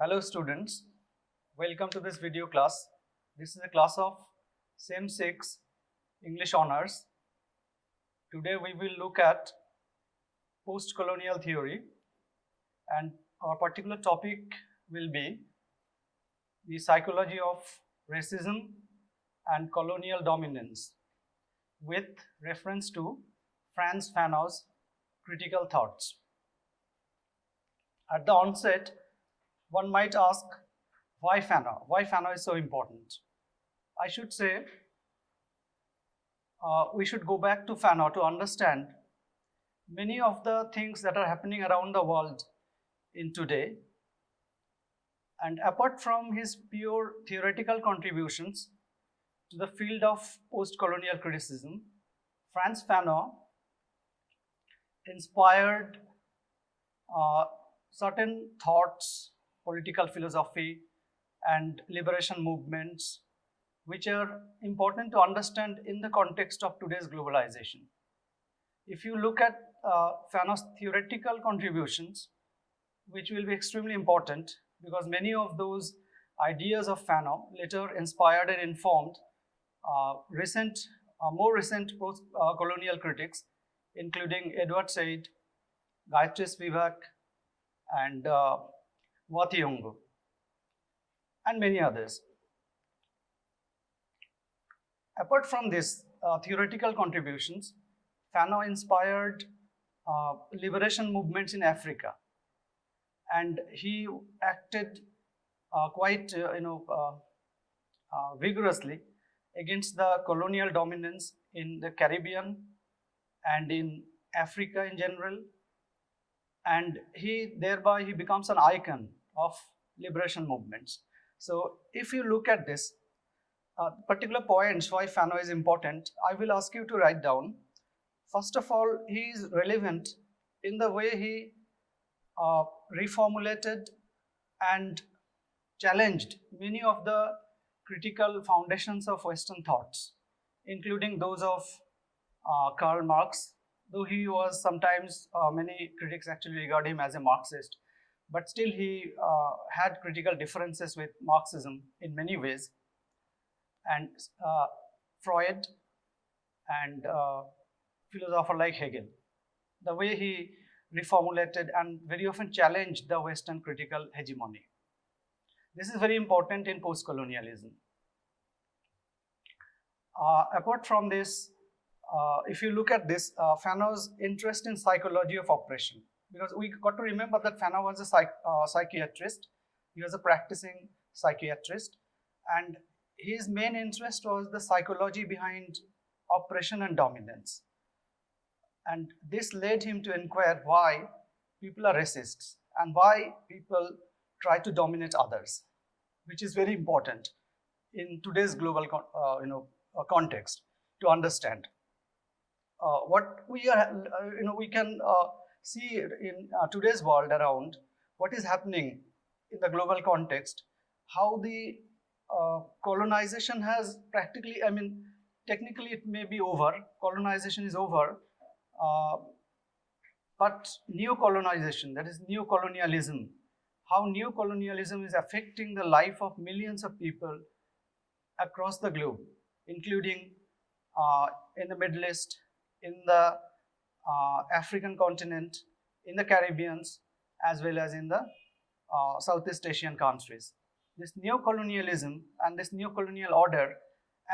Hello students, welcome to this video class. This is a class of Sem-VI English Honours. Today we will look at post-colonial theory and our particular topic will be the psychology of racism and colonial dominance with reference to Frantz Fanon's critical thoughts. At the onset, one might ask, why Fanon? Why Fanon is so important? I should say we should go back to Fanon to understand many of the things that are happening around the world in today. And apart from his pure theoretical contributions to the field of post-colonial criticism, Frantz Fanon inspired certain thoughts, political philosophy, and liberation movements, which are important to understand in the context of today's globalization. If you look at Fanon's theoretical contributions, which will be extremely important because many of those ideas of Fanon later inspired and informed more recent post-colonial critics, including Edward Said, Gayatri Spivak, and Watiyungu, and many others. Apart from this theoretical contributions, Fanon inspired liberation movements in Africa, and he acted quite vigorously against the colonial dominance in the Caribbean and in Africa in general, and thereby he becomes an icon of liberation movements. So if you look at this particular points why Fanon is important, I will ask you to write down. First of all, he is relevant in the way he reformulated and challenged many of the critical foundations of Western thoughts, including those of Karl Marx, though he was sometimes, many critics actually regard him as a Marxist, but still he had critical differences with Marxism in many ways, and Freud and philosopher like Hegel, the way he reformulated and very often challenged the Western critical hegemony. This is very important in post-colonialism. Apart from this, if you look at this, Fanon's interest in psychology of oppression, because we got to remember that Fanon was a psychiatrist, he was a practicing psychiatrist, and his main interest was the psychology behind oppression and dominance. And this led him to inquire why people are racists and why people try to dominate others, which is very important in today's global context to understand. What we are, we can see in today's world around what is happening in the global context, how the colonization has practically, technically it may be over, colonization is over, but neo-colonization, that is neo-colonialism, how neo-colonialism is affecting the life of millions of people across the globe, including in the Middle East, in the African continent, in the Caribbean, as well as in the Southeast Asian countries. This neo-colonialism and this neo-colonial order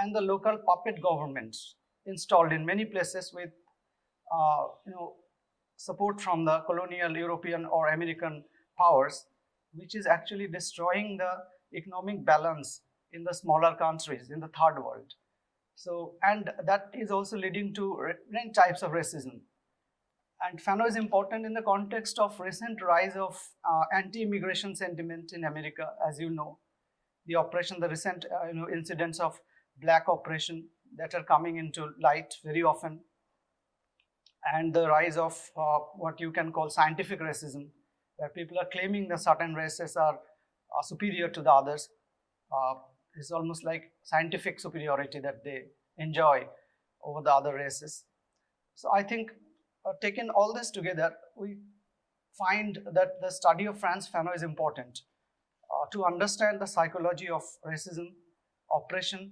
and the local puppet governments installed in many places with support from the colonial European or American powers, which is actually destroying the economic balance in the smaller countries in the third world. So, and that is also leading to many types of racism. And Fanon is important in the context of recent rise of anti-immigration sentiment in America, as you know, the oppression, the recent incidents of black oppression that are coming into light very often, and the rise of what you can call scientific racism, where people are claiming that certain races are superior to the others. It's almost like scientific superiority that they enjoy over the other races. So I think taking all this together, we find that the study of Frantz Fanon is important to understand the psychology of racism, oppression,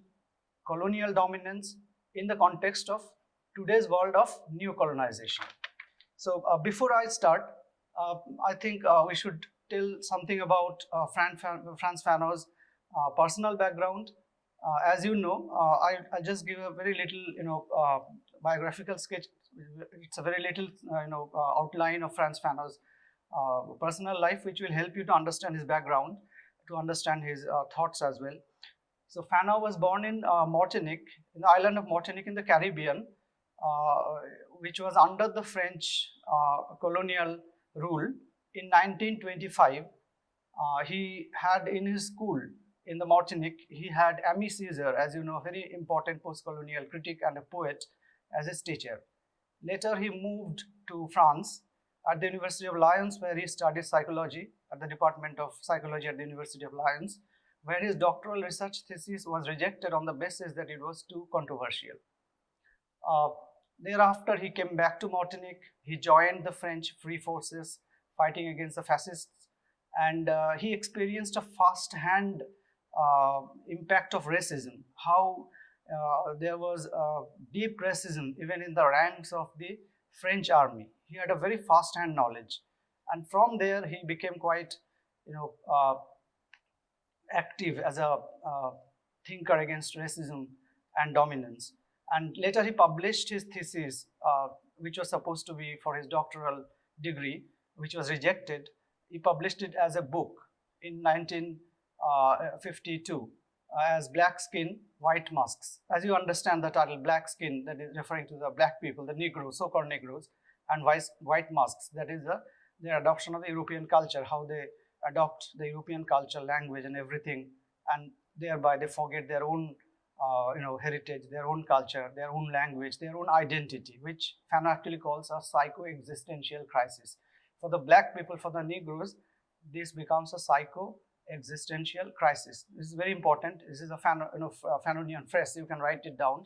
colonial dominance in the context of today's world of new colonization. So before I start, I think we should tell something about Frantz Fanon's personal background. As you know, I just give a very little, biographical sketch. It's a very little, outline of Frantz Fanon's personal life, which will help you to understand his background, to understand his thoughts as well. So Fanon was born in Martinique, in the island of Martinique in the Caribbean, uh, which was under the French colonial rule in 1925. He had in his school in the Martinique, he had Ami Caesar, as you know, a very important post-colonial critic and a poet, as his teacher. Later, he moved to France at the University of Lyons, where he studied psychology at the Department of Psychology at the University of Lyons, where his doctoral research thesis was rejected on the basis that it was too controversial. Uh, Thereafter, he came back to Martinique. He joined the French Free Forces fighting against the fascists, and he experienced a first-hand impact of racism, how there was deep racism even in the ranks of the French army. He had a very first-hand knowledge, and from there he became quite, active as a thinker against racism and dominance. And later he published his thesis, which was supposed to be for his doctoral degree, which was rejected. He published it as a book in 1952 as Black Skin, White Masks. As you understand the title, Black Skin, that is referring to the black people, the Negroes, so-called Negroes, and White Masks, that is their adoption of the European culture, how they adopt the European culture, language, and everything, and thereby they forget their own heritage, their own culture, their own language, their own identity, which Fanon actually calls a psycho-existential crisis. For the black people, for the Negroes, this becomes a psycho-existential crisis. This is very important. This is a Fanonian phrase. You can write it down,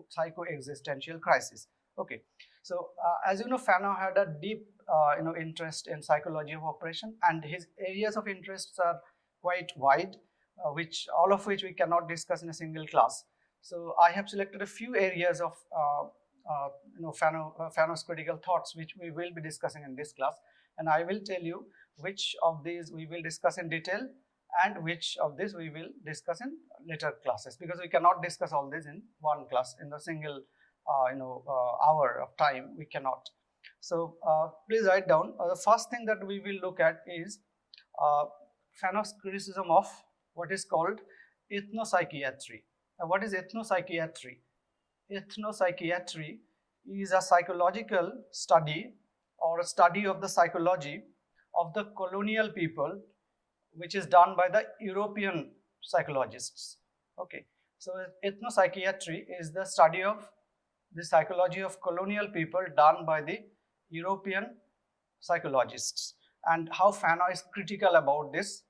psycho-existential crisis. Okay. So, as you know, Fanon had a deep, interest in psychology of oppression, and his areas of interests are quite wide, all of which we cannot discuss in a single class. So I have selected a few areas of Fanon's critical thoughts, which we will be discussing in this class, and I will tell you which of these we will discuss in detail and which of these we will discuss in later classes, because we cannot discuss all this in one class in the single hour of time. We cannot. So please write down. The first thing that we will look at is Fanon's criticism of what is called ethnopsychiatry. Now, what is ethnopsychiatry? Ethnopsychiatry is a psychological study or a study of the psychology of the colonial people, which is done by the European psychologists. Okay, so ethnopsychiatry is the study of the psychology of colonial people done by the European psychologists, and how Fanon is critical about this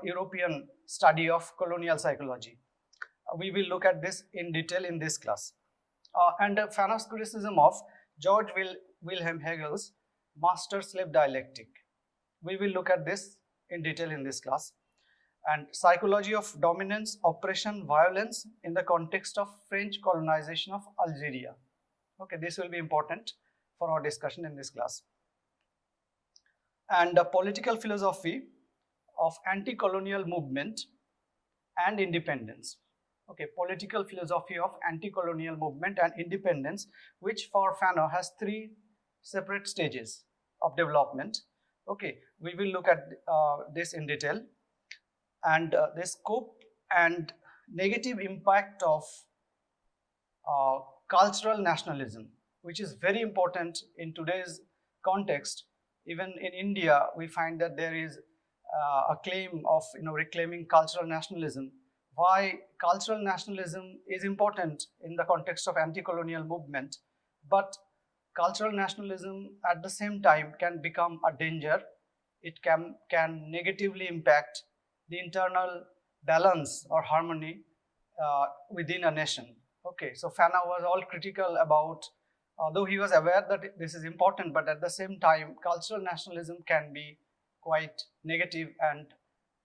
European study of colonial psychology. We will look at this in detail in this class. And Fanon's criticism of George Wilhelm Hegel's master-slave dialectic. We will look at this in detail in this class. And psychology of dominance, oppression, violence in the context of French colonization of Algeria. Okay, this will be important for our discussion in this class. And political philosophy of anti-colonial movement and independence. Okay, political philosophy of anti-colonial movement and independence, which for Fanon has three separate stages of development. Okay, we will look at this in detail, and the scope and negative impact of cultural nationalism, which is very important in today's context. Even in India, we find that there is a claim of reclaiming cultural nationalism. Why cultural nationalism is important in the context of anti-colonial movement, but cultural nationalism at the same time can become a danger. It can negatively impact the internal balance or harmony within a nation. Okay, so Fanon was all critical about, though he was aware that this is important, but at the same time, cultural nationalism can be quite negative and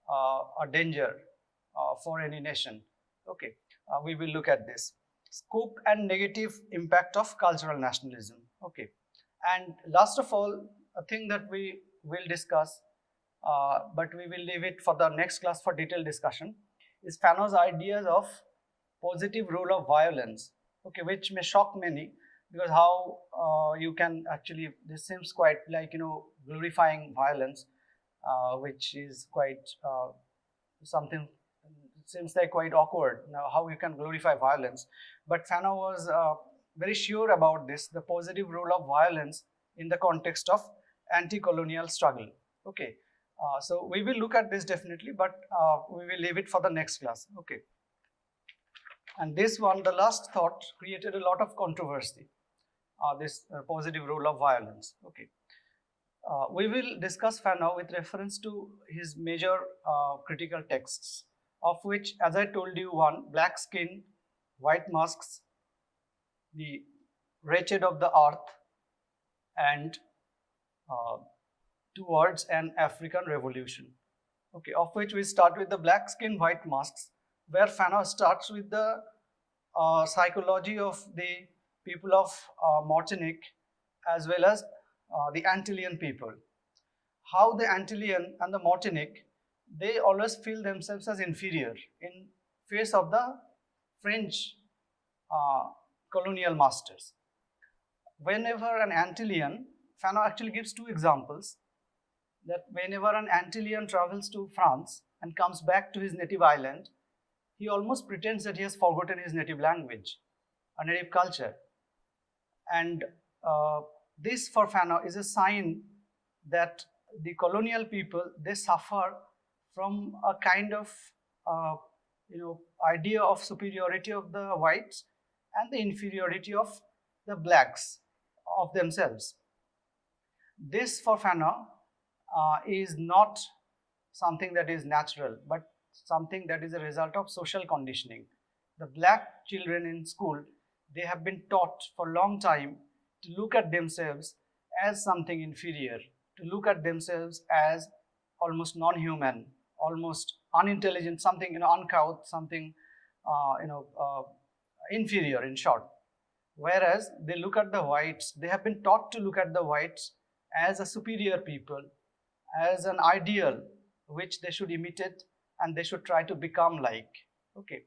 a danger for any nation. Okay, we will look at this. Scope and negative impact of cultural nationalism. Okay, and last of all, a thing that we will discuss, but we will leave it for the next class for detailed discussion, is Fanon's ideas of positive role of violence. Okay, which may shock many, because how you can actually, this seems quite like, glorifying violence, which is quite something, seems like quite awkward. Now, how you can glorify violence? But Fanon was very sure about this, the positive role of violence in the context of anti-colonial struggle. Okay, so we will look at this definitely, but we will leave it for the next class. Okay, and this one, the last thought, created a lot of controversy. This positive role of violence. Okay. We will discuss Fanon with reference to his major critical texts, of which, as I told you, one, Black Skin, White Masks, The Wretched of the Earth, and Towards an African Revolution. Okay, of which we start with the Black Skin, White Masks, where Fanon starts with the psychology of the people of Martinique, as well as the Antillean people. How the Antillean and the Martinique, they always feel themselves as inferior in face of the French colonial masters. Whenever an Antillean, Fanon actually gives two examples, that whenever an Antillean travels to France and comes back to his native island, he almost pretends that he has forgotten his native language, a native culture. And this for Fanon is a sign that the colonial people, they suffer from a kind of idea of superiority of the whites and the inferiority of the blacks of themselves. This for Fanon is not something that is natural, but something that is a result of social conditioning. The black children in school, they have been taught for a long time to look at themselves as something inferior, to look at themselves as almost non-human, almost unintelligent, something uncouth, something inferior, in short. Whereas they look at the whites, they have been taught to look at the whites as a superior people, as an ideal which they should imitate and they should try to become like. Okay,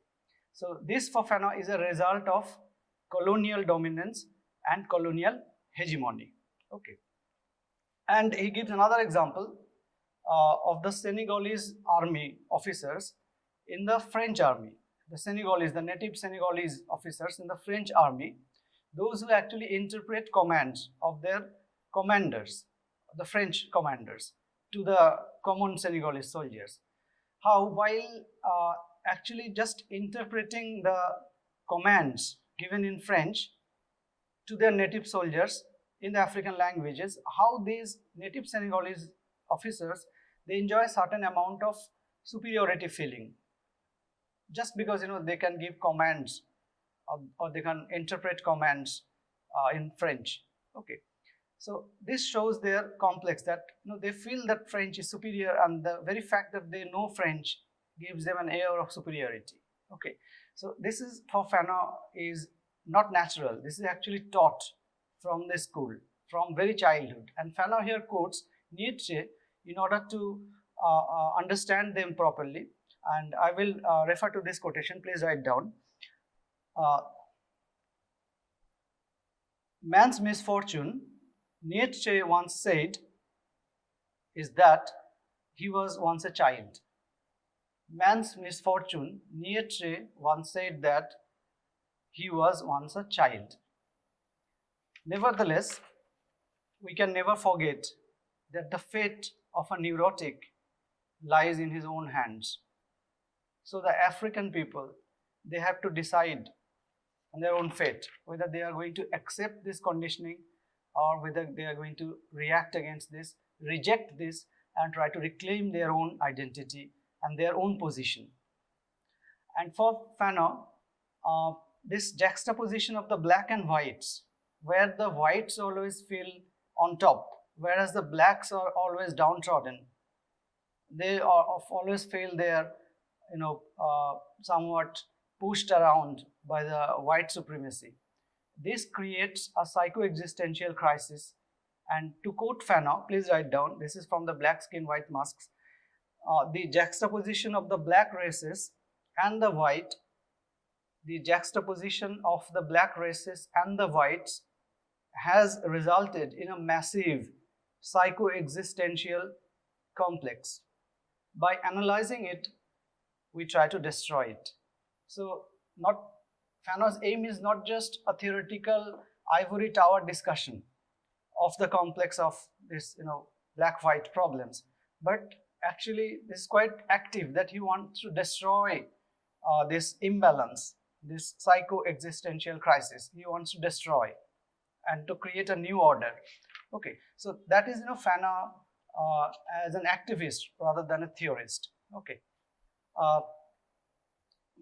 so this for Fanon is a result of colonial dominance and colonial hegemony. Okay, and he gives another example of the Senegalese army officers in the French army. The Senegalese, the native Senegalese officers in the French army, those who actually interpret commands of their commanders, the French commanders, to the common Senegalese soldiers. How, while actually just interpreting the commands given in French to their native soldiers in the African languages, how these native Senegalese officers, they enjoy a certain amount of superiority feeling, just because they can give commands or they can interpret commands in French. Okay, so this shows their complex, that they feel that French is superior, and the very fact that they know French gives them an air of superiority. Okay, so this is for Fanon is not natural. This is actually taught from the school, from very childhood. And Fanon here quotes Nietzsche in order to understand them properly. And I will refer to this quotation. Please write down. Man's misfortune, Nietzsche once said, is that he was once a child. Man's misfortune, Nietzsche once said that he was once a child. Nevertheless, we can never forget that the fate of a neurotic lies in his own hands. So the African people, they have to decide on their own fate, whether they are going to accept this conditioning or whether they are going to react against this, reject this, and try to reclaim their own identity and their own position. And for Fanon, this juxtaposition of the black and whites, where the whites always feel on top, whereas the blacks are always downtrodden, they are always feel they are, somewhat pushed around by the white supremacy. This creates a psycho-existential crisis. And to quote Fanon, please write down, this is from the Black Skin, White Masks, the juxtaposition of the black races and the white, the juxtaposition of the black races and the whites has resulted in a massive psycho-existential complex. By analyzing it, we try to destroy it. So, not Fanon's aim is not just a theoretical ivory tower discussion of the complex of this, black-white problems, but actually this is quite active, that he wants to destroy this imbalance, this psycho-existential crisis. He wants to destroy and to create a new order. Okay, so that is, Fanon as an activist rather than a theorist. Okay, uh,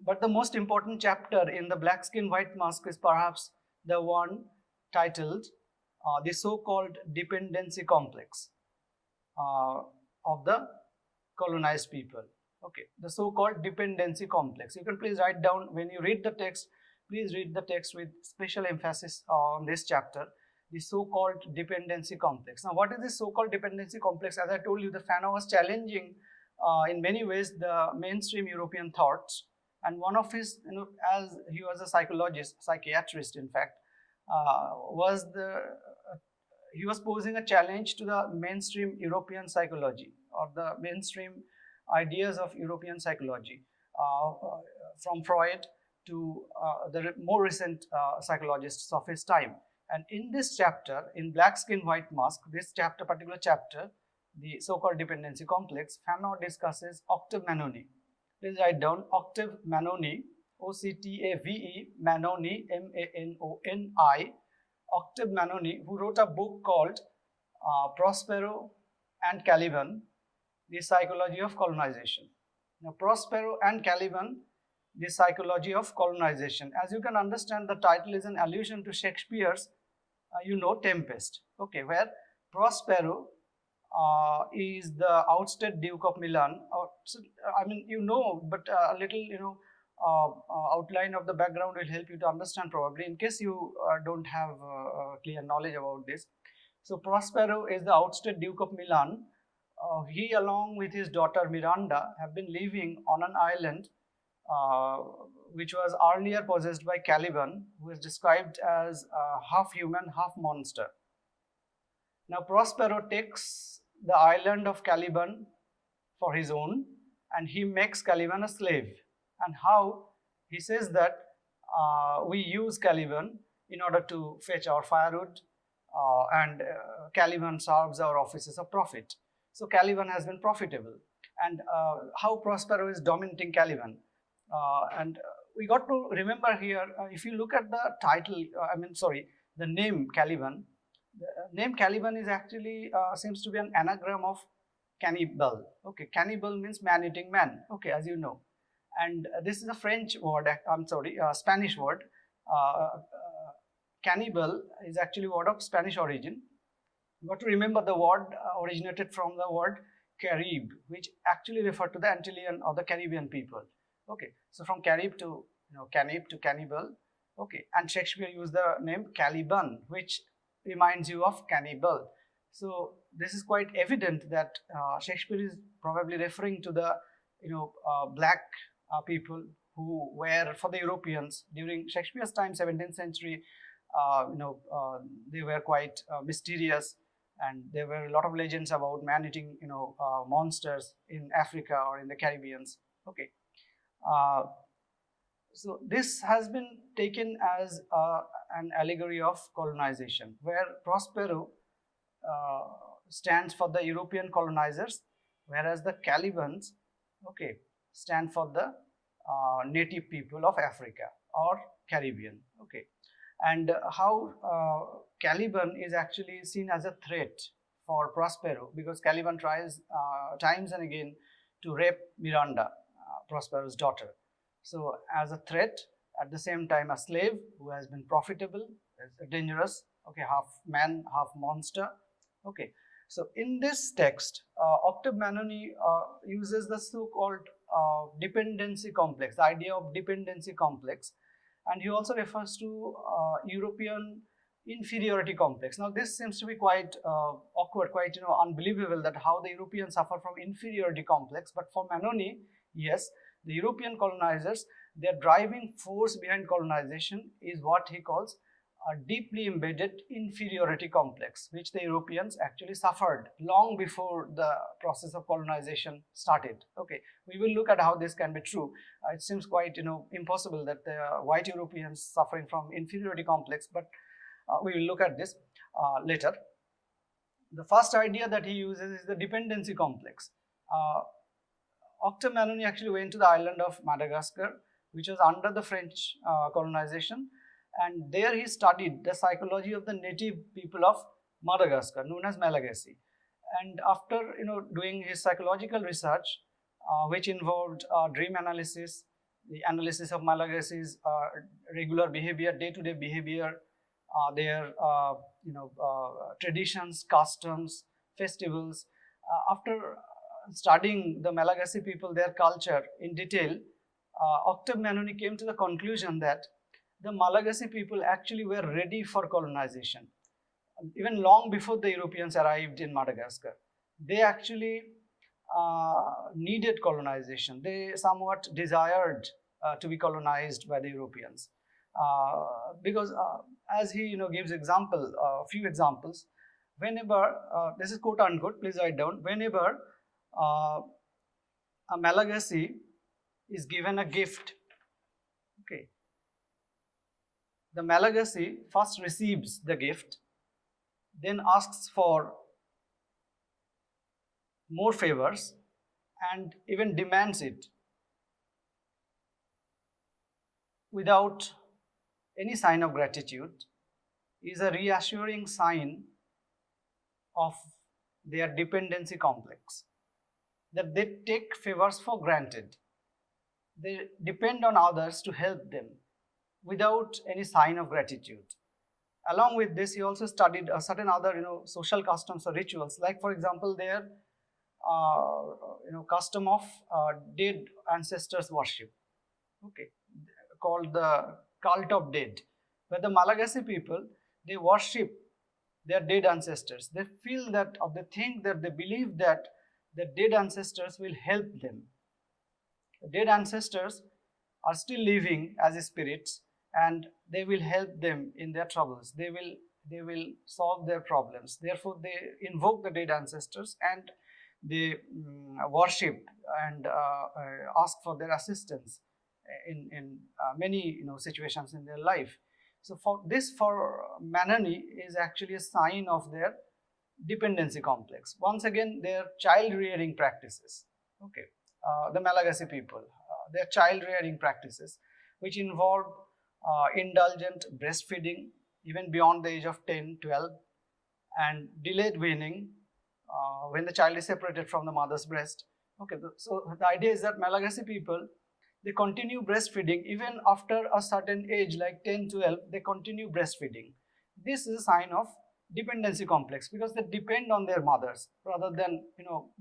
but the most important chapter in the Black Skin, White Mask is perhaps the one titled the so-called dependency complex of the colonized people. Okay, the so-called dependency complex. You can please write down when you read the text. Please read the text with special emphasis on this chapter, the so-called dependency complex. Now, what is this so-called dependency complex? As I told you, the Fanon was challenging in many ways the mainstream European thoughts, and one of his, as he was a psychologist, psychiatrist, in fact, he was posing a challenge to the mainstream European psychology, or the mainstream ideas of European psychology, from Freud to the more recent psychologists of his time. And in this chapter, in Black Skin, White Mask, this particular chapter, the so-called dependency complex, Fanon discusses Octave Manoni. Please write down Octave Manoni, O-C-T-A-V-E, Manoni, M-A-N-O-N-I, Octave Manoni, who wrote a book called Prospero and Caliban, The Psychology of Colonization. Now, Prospero and Caliban, The Psychology of Colonization. As you can understand, the title is an allusion to Shakespeare's, Tempest, okay, where Prospero is the ousted Duke of Milan. But a little, outline of the background will help you to understand probably, in case you don't have clear knowledge about this. So Prospero is the ousted Duke of Milan. He, along with his daughter Miranda, have been living on an island which was earlier possessed by Caliban, who is described as half human, half monster. Now Prospero takes the island of Caliban for his own, and he makes Caliban a slave. And how? He says that we use Caliban in order to fetch our firewood, and Caliban serves our offices of profit. So Caliban has been profitable. And how Prospero is dominating Caliban. And we got to remember here, if you look at the title, the name Caliban, the name Caliban is actually seems to be an anagram of cannibal. Okay, cannibal means man-eating man. Okay, as you know. And this is a French word, Spanish word. Cannibal is actually a word of Spanish origin. You got to remember the word originated from the word Carib, which actually referred to the Antillean or the Caribbean people. Okay, so from Carib to Canib to cannibal. Okay, and Shakespeare used the name Caliban, which reminds you of cannibal. So this is quite evident that Shakespeare is probably referring to the black people who were, for the Europeans during Shakespeare's time, 17th century. They were quite mysterious, and there were a lot of legends about man-eating monsters in Africa or in the Caribbeans. Okay. So this has been taken as an allegory of colonization, where Prospero stands for the European colonizers, whereas the Calibans, okay, stand for the native people of Africa or Caribbean. Okay, and how Caliban is actually seen as a threat for Prospero, because Caliban tries times and again to rape Miranda, Prospero's daughter. So as a threat, at the same time a slave who has been profitable, dangerous, okay, half man, half monster. Okay, So in this text, Octave Manoni uses the so-called dependency complex, the idea of dependency complex, and he also refers to European inferiority complex. Now this seems to be quite awkward, quite unbelievable, that how the Europeans suffer from inferiority complex. But for Manoni, yes, the European colonizers, their driving force behind colonization is what he calls a deeply embedded inferiority complex, which the Europeans actually suffered long before the process of colonization started. Okay, we will look at how this can be true. It seems quite impossible that the white Europeans suffering from inferiority complex, but we will look at this later. The first idea that he uses is the dependency complex. Octave Manoni actually went to the island of Madagascar, which was under the French colonization, and there he studied the psychology of the native people of Madagascar, known as Malagasy. And after doing his psychological research, which involved dream analysis, the analysis of Malagasy's regular behavior, day-to-day behavior, their traditions, customs, festivals. After studying the Malagasy people, their culture in detail, Octave Manoni came to the conclusion that the Malagasy people actually were ready for colonization. Even long before the Europeans arrived in Madagascar, they actually needed colonization. They somewhat desired to be colonized by the Europeans. Because as he gives example, few examples, whenever, this is quote unquote, please write down, whenever a Malagasy is given a gift, okay, the Malagasy first receives the gift, then asks for more favors and even demands it without any sign of gratitude, is a reassuring sign of their dependency complex, that they take favors for granted. They depend on others to help them without any sign of gratitude. Along with this, he also studied certain other social customs or rituals, like for example their custom of dead ancestors worship, okay, called the cult of dead, where the Malagasy people, they worship their dead ancestors. They feel that, or they think that, they believe that the dead ancestors will help them. The dead ancestors are still living as spirits, and they will help them in their troubles. They will solve their problems. Therefore, they invoke the dead ancestors and they worship and ask for their assistance in many situations in their life. So for Manoni is actually a sign of their dependency complex. Once again, their child rearing practices. Okay, the Malagasy people, their child rearing practices, which involve indulgent breastfeeding even beyond the age of 10, 12, and delayed weaning when the child is separated from the mother's breast. Okay, so the idea is that Malagasy people, they continue breastfeeding even after a certain age, like 10, 12, they continue breastfeeding. This is a sign of dependency complex, because they depend on their mothers rather than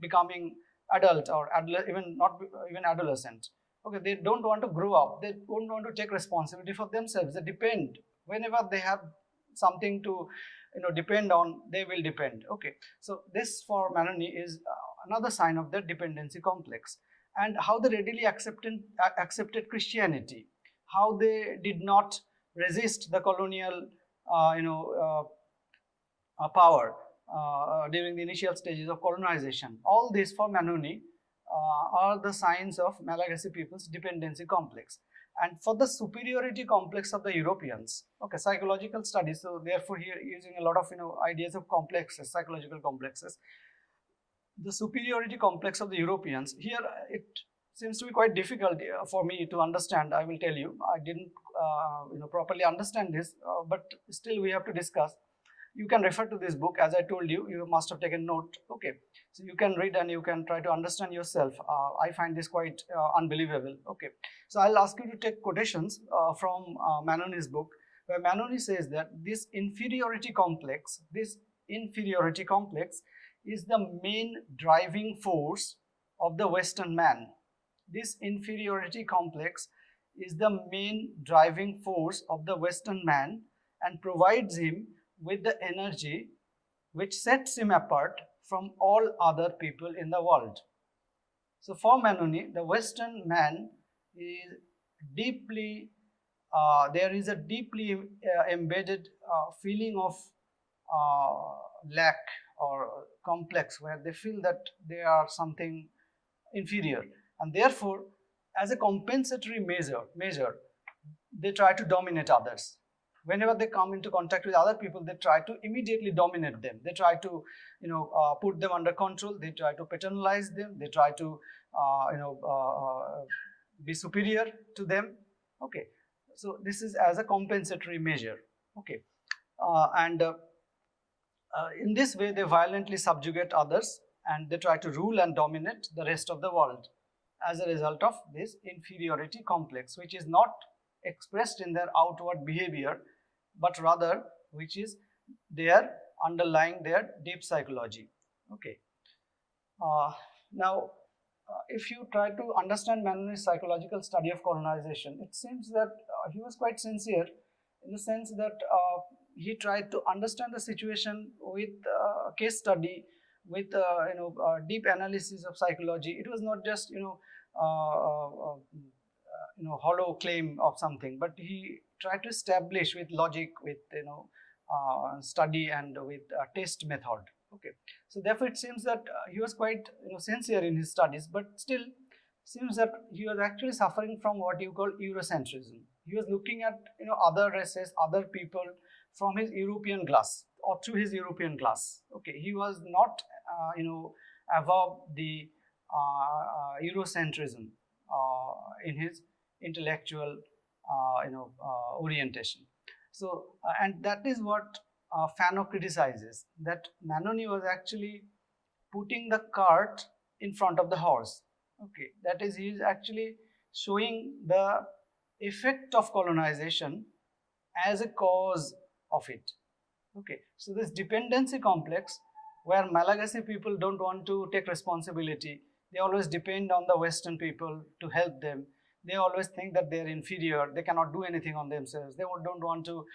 becoming adult or even not even adolescent. Okay, they don't want to grow up, they don't want to take responsibility for themselves. They depend. Whenever they have something to depend on, they will depend. Okay, so this for Manoni is another sign of their dependency complex. And how they readily accepted Christianity, how they did not resist the colonial power during the initial stages of colonization. All this for Manoni are the signs of Malagasy people's dependency complex. And for the superiority complex of the Europeans, okay, psychological studies, so therefore here using a lot of ideas of complexes, psychological complexes. The superiority complex of the Europeans, here it seems to be quite difficult for me to understand. I will tell you, I didn't properly understand this, but still we have to discuss. You can refer to this book, as I told you, you must have taken note. Okay, so you can read and you can try to understand yourself. I find this quite unbelievable. Okay, so I'll ask you to take quotations from Manoni's book, where Manoni says that this inferiority complex is the main driving force of the Western man. This inferiority complex is the main driving force of the Western man and provides him with the energy which sets him apart from all other people in the world. So for Manoni, the Western man is deeply, there is a deeply embedded feeling of lack or complex, where they feel that they are something inferior, and therefore as a compensatory measure they try to dominate others. Whenever they come into contact with other people, they try to immediately dominate them. They try to put them under control. They try to paternalize them. They try to be superior to them. Okay, so this is as a compensatory measure. Okay, and in this way they violently subjugate others, and they try to rule and dominate the rest of the world as a result of this inferiority complex, which is not expressed in their outward behavior, but rather which is there underlying their deep psychology. Okay. Now, if you try to understand Manoni's psychological study of colonization, it seems that he was quite sincere, in the sense that he tried to understand the situation with case study, with deep analysis of psychology. It was not just hollow claim of something, but he tried to establish with logic, with study, and with test method. Okay, so therefore it seems that he was quite sincere in his studies, but still seems that he was actually suffering from what you call Eurocentrism. He was looking at other races, other people from his European glass, or through his European glass. Okay, he was not above the Eurocentrism in his intellectual orientation. So and that is what Fanon criticizes, that Manoni was actually putting the cart in front of the horse. Okay, that is, he is actually showing the effect of colonization as a cause of it. Okay, so this dependency complex, where Malagasy people don't want to take responsibility, they always depend on the Western people to help them. They always think that they are inferior, they cannot do anything on themselves, they don't want to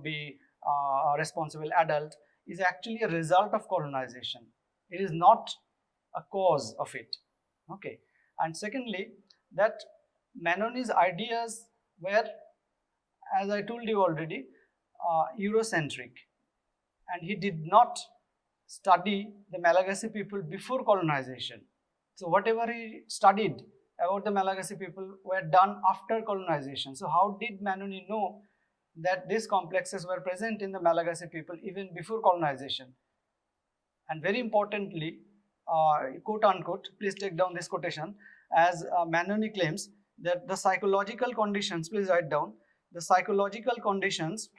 be a responsible adult, is actually a result of colonization. It is not a cause of it. Okay, and secondly, that Manoni's ideas were, as I told you already, Eurocentric, and he did not study the Malagasy people before colonization. So whatever he studied about the Malagasy people were done after colonization. So how did Manoni know that these complexes were present in the Malagasy people even before colonization? And very importantly, quote unquote, please take down this quotation, as Manoni claims that the psychological conditions, please write down, the psychological conditions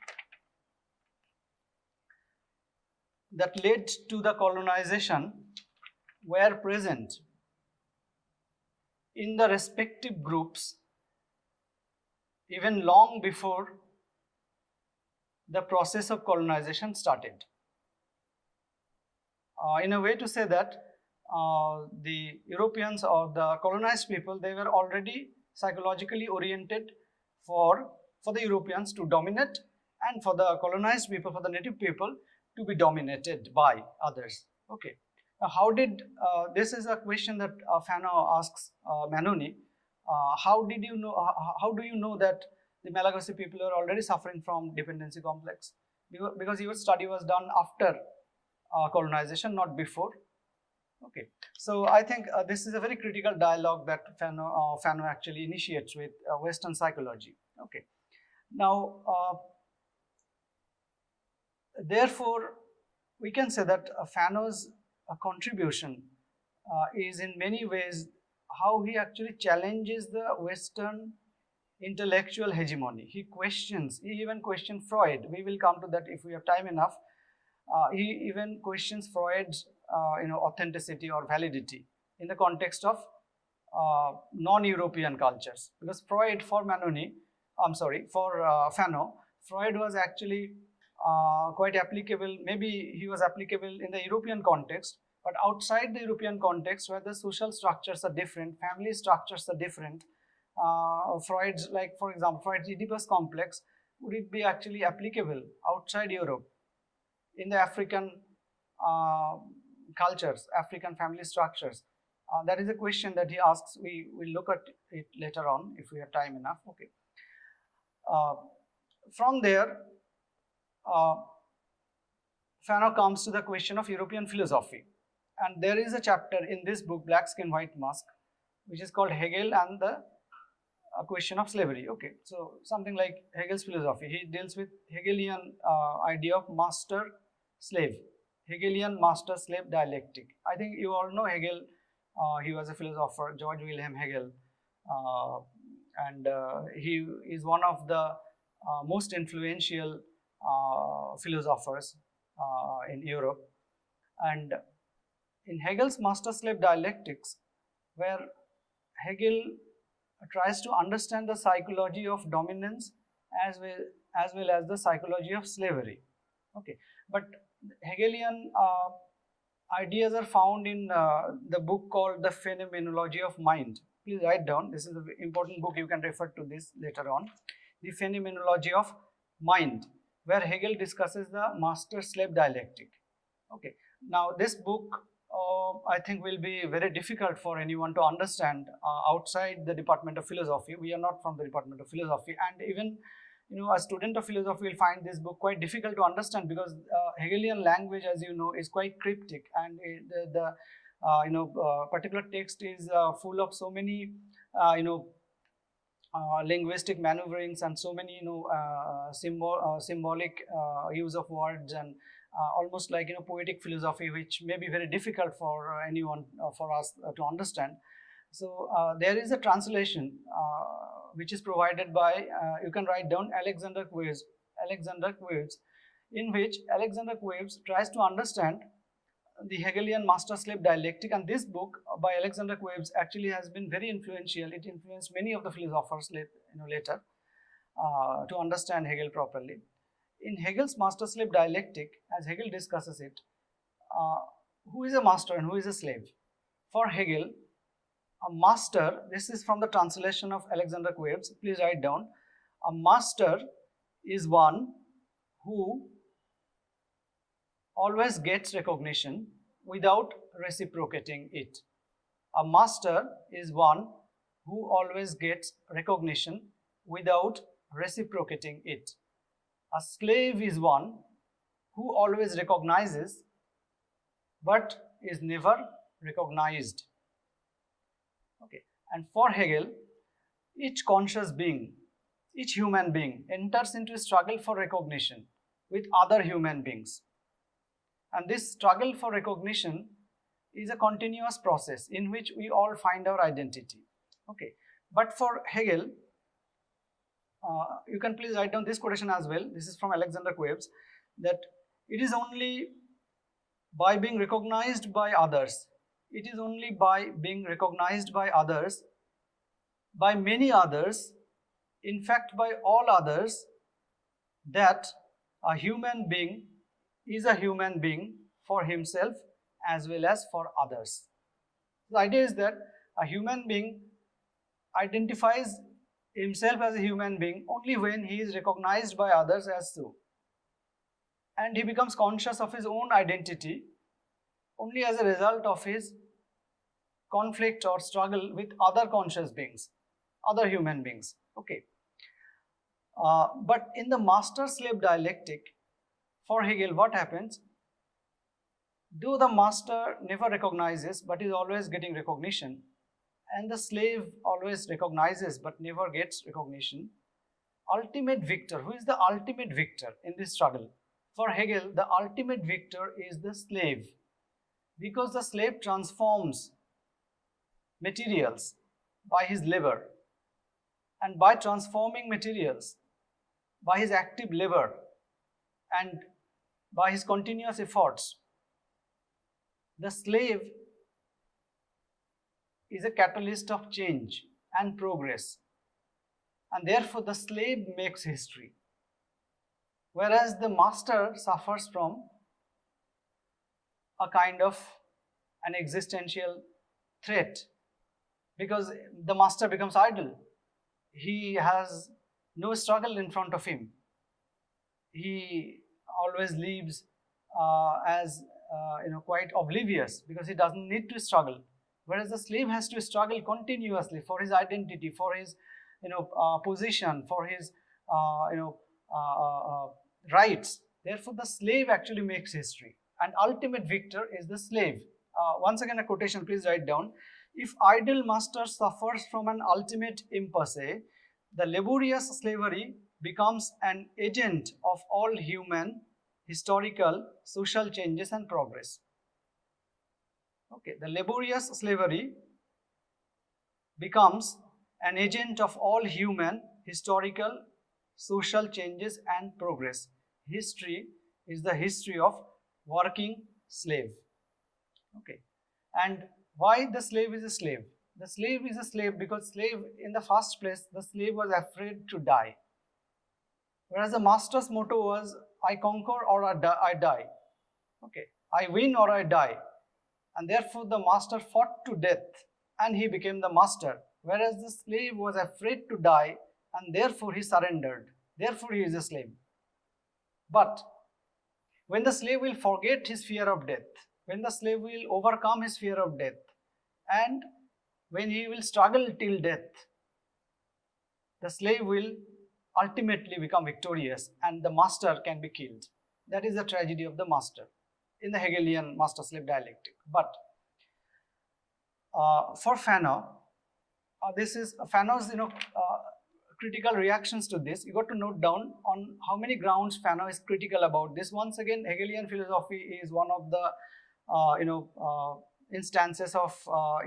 that led to the colonization were present in the respective groups even long before the process of colonization started. In a way to say that the Europeans or the colonized people, they were already psychologically oriented for the Europeans to dominate, and for the colonized people, for the native people, to be dominated by others. Okay. Now, how did this is a question that Fanon asks Manoni. How did you know? How do you know that the Malagasy people are already suffering from dependency complex? Because your study was done after colonization, not before. Okay, so I think this is a very critical dialogue that Fanon actually initiates with Western psychology. Okay, now therefore we can say that Fanon's contribution is in many ways how he actually challenges the Western intellectual hegemony. He even questions Freud. We will come to that if we have time enough. He even questions Freud's authenticity or validity in the context of non-European cultures, because Freud for Manoni, for Fanon, Freud was actually quite applicable. Maybe he was applicable in the European context, But outside the European context, where the social structures are different, family structures are different, Freud's, like for example, Freud's Oedipus complex, would it be actually applicable outside Europe in the African uh, cultures, African family structures? That is a question that he asks. We will look at it later on if we have time enough. Okay. Uh, from there, uh, Fanon comes to the question of European philosophy. And there is a chapter in this book, Black Skin, White Mask, which is called Hegel and the question of slavery. Okay, so something like Hegel's philosophy. He deals with Hegelian idea of master-slave, Hegelian master-slave dialectic. I think you all know Hegel. He was a philosopher, George Wilhelm Hegel, and he is one of the most influential philosophers in Europe. And in Hegel's master-slave dialectics, where Hegel tries to understand the psychology of dominance as well as the psychology of slavery. Okay, but Hegelian ideas are found in the book called The Phenomenology of Mind. Please write down. This is an important book. You can refer to this later on. The Phenomenology of Mind, where Hegel discusses the master-slave dialectic. Okay. Now, this book I think will be very difficult for anyone to understand outside the Department of Philosophy. We are not from the Department of Philosophy, and even a student of philosophy will find this book quite difficult to understand, because Hegelian language, as you know, is quite cryptic, and the particular text is full of so many linguistic maneuverings and so many symbolic use of words, and almost like poetic philosophy, which may be very difficult for anyone for us to understand. So there is a translation which is provided by, you can write down, Alexander Quaves, in which Alexander Quaves tries to understand the Hegelian master-slave dialectic. And this book by Alexander Quaves actually has been very influential. It influenced many of the philosophers later to understand Hegel properly. In Hegel's master-slave dialectic, as Hegel discusses it, who is a master and who is a slave? For Hegel, a master, this is from the translation of Alexander Quaves, please write down, a master is one who always gets recognition without reciprocating it. A master is one who always gets recognition without reciprocating it. A slave is one who always recognizes but is never recognized. Okay. And for Hegel, each conscious being, each human being enters into a struggle for recognition with other human beings. And this struggle for recognition is a continuous process in which we all find our identity. Okay. But for Hegel, you can please write down this quotation as well. This is from Alexander Quaves, that it is only by being recognized by others, it is only by being recognized by others, by many others, in fact by all others, that a human being is a human being for himself as well as for others. The idea is that a human being identifies himself as a human being only when he is recognized by others as so. And he becomes conscious of his own identity only as a result of his conflict or struggle with other conscious beings, other human beings. Okay. But in the master-slave dialectic, for Hegel, what happens? Though the master never recognizes but is always getting recognition, and the slave always recognizes but never gets recognition, ultimate victor, who is the ultimate victor in this struggle? For Hegel, the ultimate victor is the slave, because the slave transforms materials by his labor, and by transforming materials by his active labor and by his continuous efforts, the slave is a catalyst of change and progress, and therefore the slave makes history, whereas the master suffers from a kind of an existential threat, because the master becomes idle. He has no struggle in front of him. He always leaves as quite oblivious, because he doesn't need to struggle. Whereas the slave has to struggle continuously for his identity, for his position, for his rights. Therefore, the slave actually makes history, and ultimate victor is the slave. Once again, a quotation, please write down. If idle master suffers from an ultimate impasse, the laborious slavery becomes an agent of all human, historical, social changes and progress. Okay, the laborious slavery becomes an agent of all human, historical, social changes and progress. History is the history of working slave. Okay, and why the slave is a slave? The slave is a slave because slave, in the first place, the slave was afraid to die. Whereas the master's motto was, I conquer or I die. Okay, I win or I die. And therefore the master fought to death and he became the master. Whereas the slave was afraid to die and therefore he surrendered. Therefore he is a slave. But when the slave will forget his fear of death, when the slave will overcome his fear of death, and when he will struggle till death, the slave will ultimately become victorious and the master can be killed. That is the tragedy of the master in the Hegelian master-slave dialectic. But for Fanon, this is Fanon's critical reactions to this. You got to note down on how many grounds Fanon is critical about this. Once again, Hegelian philosophy is one of the instances of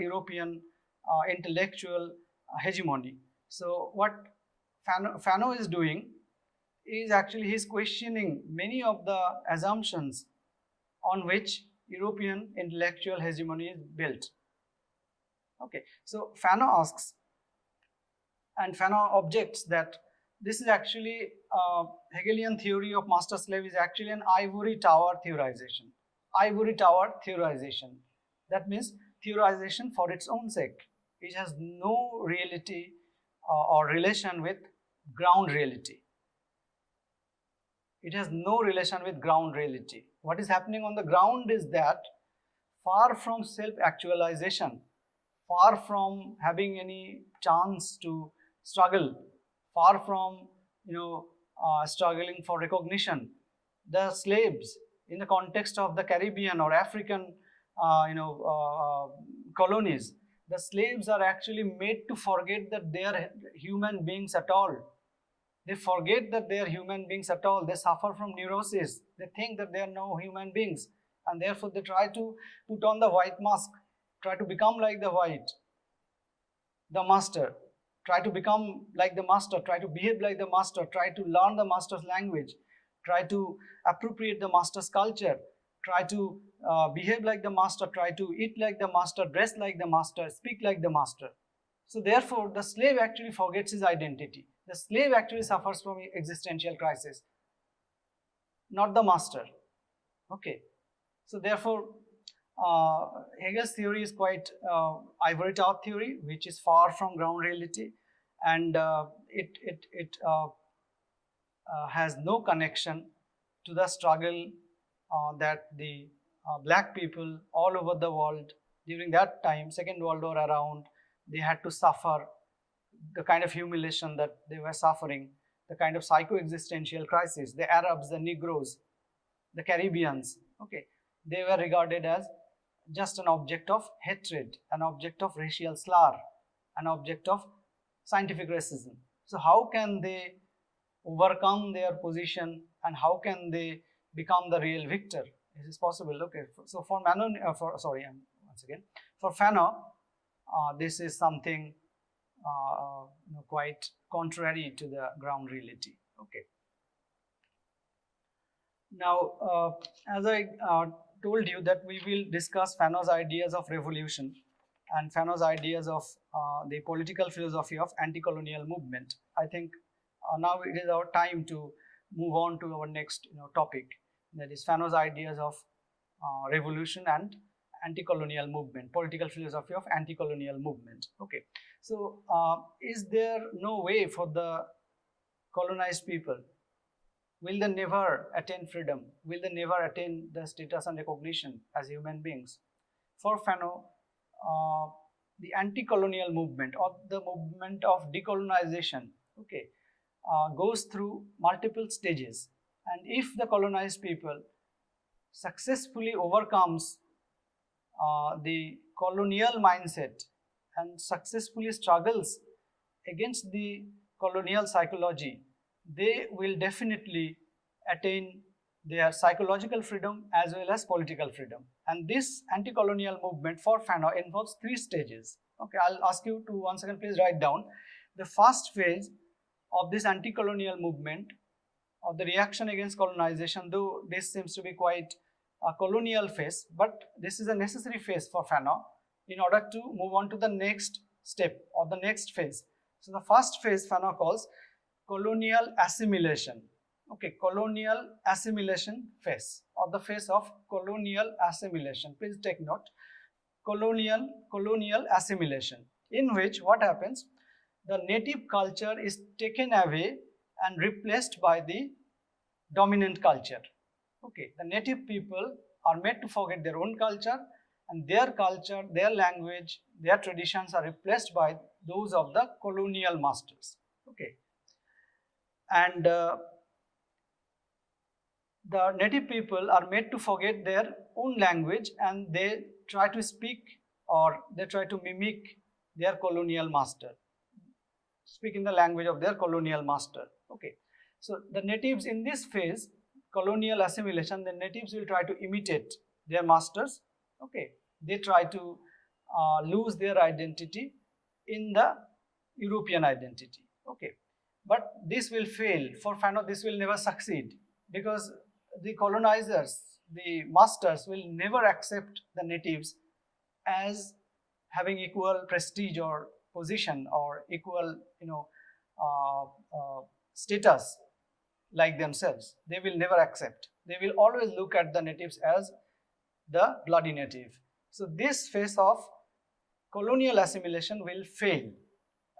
European intellectual hegemony. So what Fanon is doing is actually he's questioning many of the assumptions on which European intellectual hegemony is built. Okay, so Fanon asks, and Fanon objects that this is actually Hegelian theory of master-slave is actually an ivory tower theorization. Ivory tower theorization. That means theorization for its own sake. It has no reality or relation with ground reality. It has no relation with ground reality. What is happening on the ground is that far from self-actualization, far from having any chance to struggle, far from struggling for recognition, the slaves in the context of the Caribbean or African colonies, the slaves are actually made to forget that they are human beings at all. They forget that they are human beings at all. They suffer from neurosis. They think that they are no human beings, and therefore they try to put on the white mask, try to become like the master, try to become like the master, try to behave like the master, try to learn the master's language, try to appropriate the master's culture, try to behave like the master, try to eat like the master, dress like the master, speak like the master. So therefore, the slave actually forgets his identity. The slave actually suffers from existential crisis, not the master. Okay. So therefore, Hegel's theory is quite ivory tower theory, which is far from ground reality, and it has no connection to the struggle that the black people all over the world during that time, Second World War around, they had to suffer, the kind of humiliation that they were suffering, the kind of psycho-existential crisis. The Arabs, the Negroes, the Caribbeans, okay, they were regarded as just an object of hatred, an object of racial slur, an object of scientific racism. So how can they overcome their position and how can they become the real victor? Is this possible? Okay, so for Fanon, for Fanon, this is something quite contrary to the ground reality. Okay. Now, as I told you that we will discuss Fanon's ideas of revolution and Fanon's ideas of the political philosophy of anti-colonial movement. I think now it is our time to move on to our next topic, that is Fanon's ideas of revolution and anti-colonial movement, political philosophy of anti-colonial movement. Okay, so is there no way for the colonized people? Will they never attain freedom? Will they never attain the status and recognition as human beings? For Fanon, the anti-colonial movement or the movement of decolonization, okay, goes through multiple stages, and if the colonized people successfully overcomes the colonial mindset and successfully struggles against the colonial psychology, they will definitely attain their psychological freedom as well as political freedom. And this anti-colonial movement for Fanon involves 3 stages. Okay, I'll ask you to once again please write down the first phase of this anti-colonial movement or the reaction against colonization, though this seems to be quite a colonial phase, but this is a necessary phase for Fanon in order to move on to the next step or the next phase. So the first phase Fanon calls colonial assimilation. Okay, colonial assimilation phase or the phase of colonial assimilation. Please take note, colonial assimilation, in which what happens, the native culture is taken away and replaced by the dominant culture. Okay, the native people are made to forget their own culture, and their culture, their language, their traditions are replaced by those of the colonial masters. Okay, and the native people are made to forget their own language, and they try to speak or they try to mimic their colonial master, speak in the language of their colonial master. Okay, so the natives in this phase, colonial assimilation, the natives will try to imitate their masters. Okay, they try to lose their identity in the European identity. Okay, but this will fail. For Fanon, this will never succeed, because the colonizers, the masters, will never accept the natives as having equal prestige or position or equal, status like themselves. They will never accept. They will always look at the natives as the bloody native. So this phase of colonial assimilation will fail,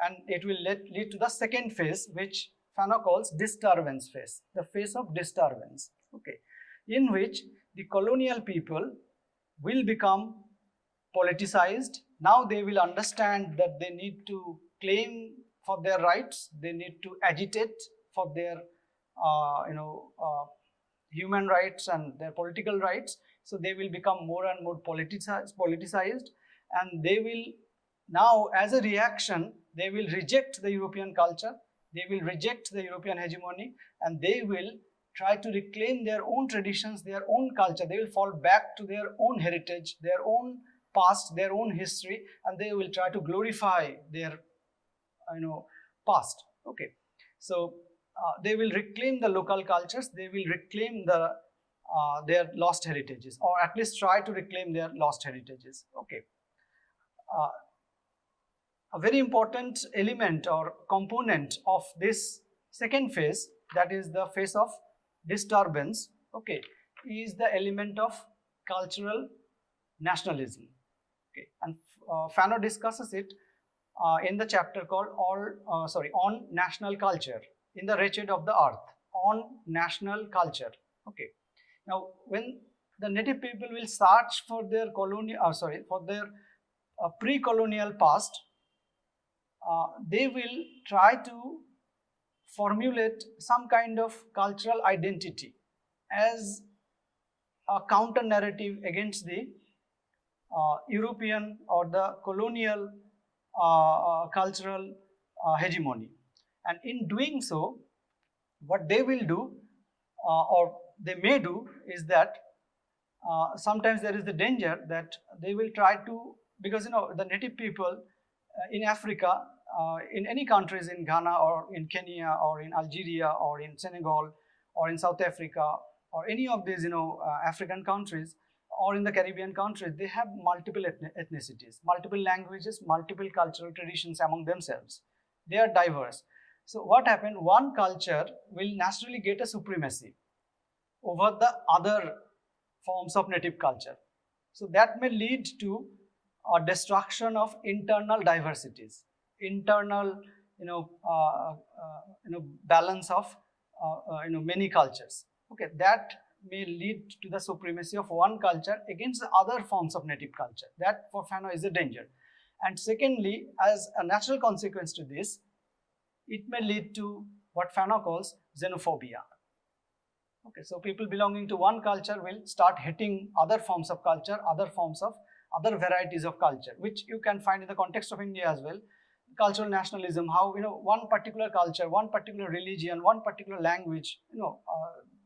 and it will lead to the second phase, which Fanon calls disturbance phase, the phase of disturbance. Okay, in which the colonial people will become politicized. Now they will understand that they need to claim for their rights, they need to agitate for their human rights and their political rights. So they will become more and more politicized, and they will now, as a reaction, they will reject the European culture, they will reject the European hegemony, and they will try to reclaim their own traditions, their own culture. They will fall back to their own heritage, their own past, their own history, and they will try to glorify their past. Okay, so they will reclaim the local cultures, they will reclaim their lost heritages, or at least try to reclaim their lost heritages. Okay, a very important element or component of this second phase, that is the phase of disturbance, okay, is the element of cultural nationalism. Okay, and Fanon discusses it in the chapter called on national culture, in the wretched of the earth, on national culture. Okay, now when the native people will search for their pre-colonial past, they will try to formulate some kind of cultural identity as a counter narrative against the European or the colonial cultural hegemony. And in doing so, what they will do or they may do is that sometimes there is the danger that they will try to, because the native people in Africa, in any countries, in Ghana or in Kenya or in Algeria or in Senegal or in South Africa or any of these African countries or in the Caribbean countries, they have multiple ethnicities, multiple languages, multiple cultural traditions among themselves. They are diverse. So what happened, one culture will naturally get a supremacy over the other forms of native culture. So that may lead to a destruction of internal diversities, internal balance of many cultures. Okay, that may lead to the supremacy of one culture against the other forms of native culture. That for Fanon is a danger. And secondly, as a natural consequence to this, it may lead to what Fanon calls xenophobia. Okay, so people belonging to one culture will start hating other forms of culture, other varieties of culture, which you can find in the context of India as well. Cultural nationalism, how one particular culture, one particular religion, one particular language,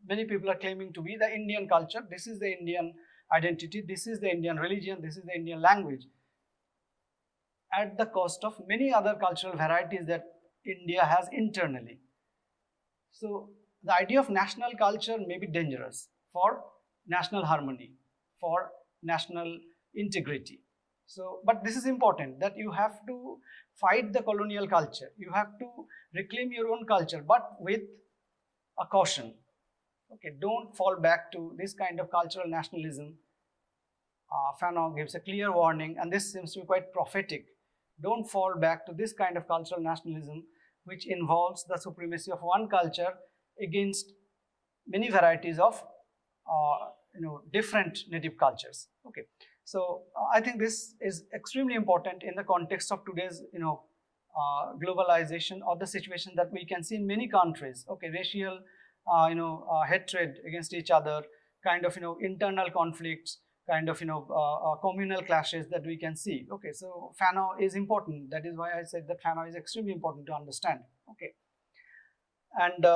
many people are claiming to be the Indian culture. This is the Indian identity. This is the Indian religion. This is the Indian language, at the cost of many other cultural varieties that India has internally. So the idea of national culture may be dangerous for national harmony, for national integrity. So, but this is important, that you have to fight the colonial culture. You have to reclaim your own culture, but with a caution. Okay, don't fall back to this kind of cultural nationalism. Fanon gives a clear warning, and this seems to be quite prophetic. Don't fall back to this kind of cultural nationalism, which involves the supremacy of one culture against many varieties of different native cultures. Okay, so I think this is extremely important in the context of today's globalization, or the situation that we can see in many countries. Okay, racial hatred against each other, kind of internal conflicts, kind of communal clashes that we can see. Okay, so Fanon is important. That is why I said that Fanon is extremely important to understand. Okay, and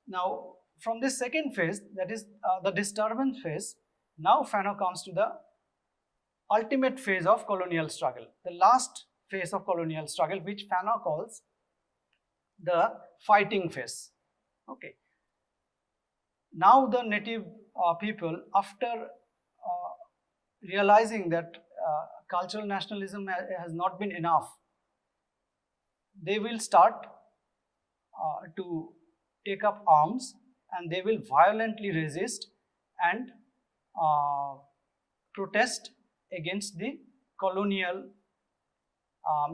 now from this second phase, that is the disturbance phase, now Fanon comes to the ultimate phase of colonial struggle, the last phase of colonial struggle, which Fanon calls the fighting phase. Okay, now the native people, after realizing that cultural nationalism has not been enough, they will start to take up arms, and they will violently resist and protest against the colonial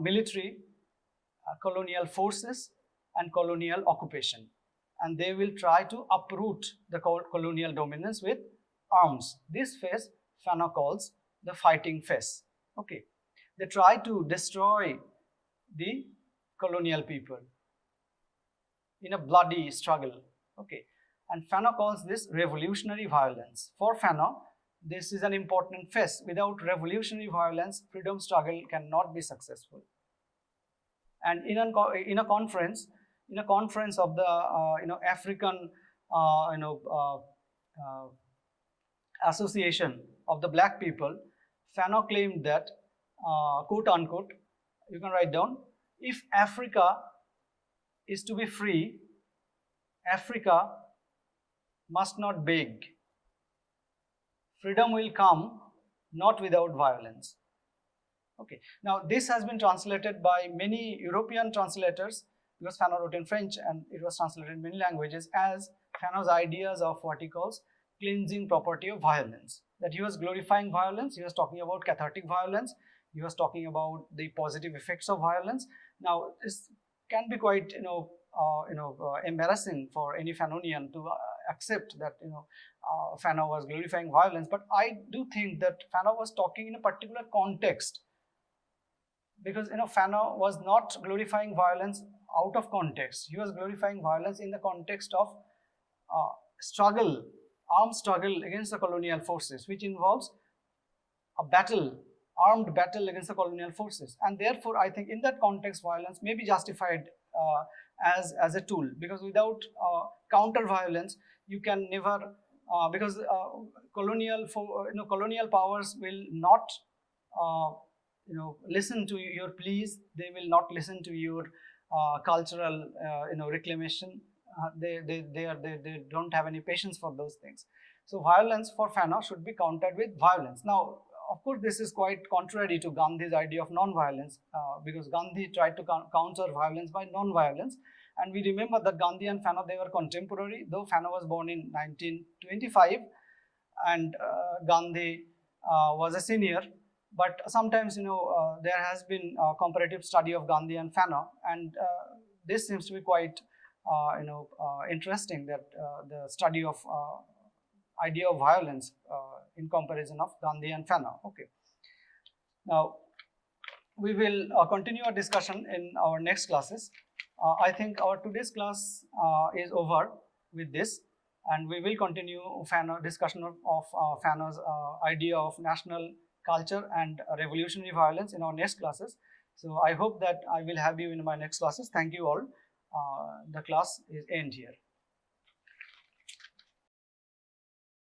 military, colonial forces and colonial occupation, and they will try to uproot the colonial dominance with arms. This phase Fanon calls the fighting phase. Okay, they try to destroy the colonial people in a bloody struggle. Okay, and Fanon calls this revolutionary violence. For Fanon, this is an important phase. Without revolutionary violence, freedom struggle cannot be successful. And in a conference of the African Association of the Black People, Fanon claimed that, quote unquote, you can write down, if Africa is to be free, Africa must not beg. Freedom will come not without violence. Okay, now this has been translated by many European translators, because Fanon wrote in French and it was translated in many languages, as Fanon's ideas of what he calls cleansing property of violence. That he was glorifying violence, he was talking about cathartic violence, he was talking about the positive effects of violence. Now this can be quite embarrassing for any Fanonian to accept that Fanon was glorifying violence, but I do think that Fanon was talking in a particular context, because Fanon was not glorifying violence out of context. He was glorifying violence in the context of struggle, armed struggle against the colonial forces, which involves a battle, armed battle against the colonial forces. And therefore, I think in that context, violence may be justified as a tool, because without counter violence, you can never, because colonial powers will not listen to your pleas. They will not listen to your cultural reclamation. They don't have any patience for those things. So violence for Fanon should be countered with violence. Now, of course, this is quite contrary to Gandhi's idea of non-violence, because Gandhi tried to counter violence by non-violence. And we remember that Gandhi and Fanon, they were contemporary, though Fanon was born in 1925 and Gandhi was a senior, but sometimes there has been a comparative study of Gandhi and Fanon, and this seems to be quite interesting, that the study of idea of violence in comparison of Gandhi and Fanon. Okay. Now we will continue our discussion in our next classes. I think our today's class is over with this, and we will continue discussion of Fanon's idea of national culture and revolutionary violence in our next classes. So I hope that I will have you in my next classes. Thank you all. The class is end here.